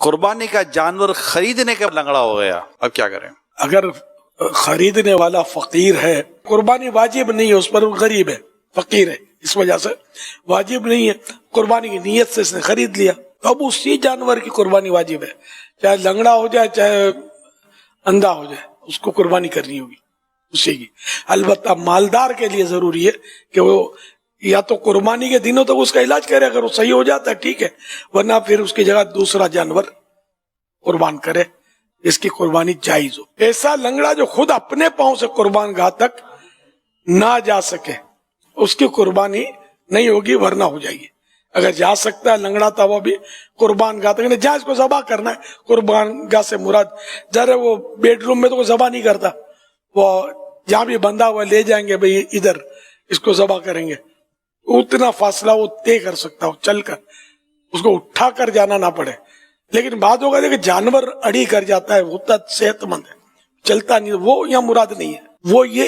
قربانی کا جانور خریدنے کا لنگڑا ہو گیا، اب کیا کریں؟ اگر خریدنے والا فقیر ہے، قربانی واجب نہیں ہے اس پر، غریب ہے، فقیر ہے، اس وجہ سے واجب نہیں ہے، قربانی کی نیت سے اس نے خرید لیا، تو اب اسی جانور کی قربانی واجب ہے، چاہے لنگڑا ہو جائے چاہے اندھا ہو جائے، اس کو قربانی کرنی ہوگی اسی کی۔ البتہ مالدار کے لیے ضروری ہے کہ وہ یا تو قربانی کے دنوں تک اس کا علاج کرے، اگر وہ صحیح ہو جاتا ہے ٹھیک ہے، ورنہ پھر اس کی جگہ دوسرا جانور قربان کرے، اس کی قربانی جائز ہو۔ ایسا لنگڑا جو خود اپنے پاؤں سے قربان گاہ تک نہ جا سکے، اس کی قربانی نہیں ہوگی، ورنہ ہو جائے گی۔ اگر جا سکتا ہے لنگڑا تھا وہ بھی قربان گاہ تک، جہاں اس کو ذبح کرنا ہے، قربان گاہ سے مراد ذرا وہ بیڈ روم میں تو وہ ذبح نہیں کرتا، وہ جہاں بھی بندھا ہوا لے جائیں گے بھئی ادھر اس کو ذبح کریں گے، اتنا فاصلہ وہ طے کر سکتا ہو چل کر، اس کو اٹھا کر جانا نہ پڑے۔ لیکن بات ہوگا کہ جانور اڑی کر جاتا ہے، وہ صحت مند ہے، چلتا نہیں، وہ یہاں مراد نہیں ہے، وہ یہ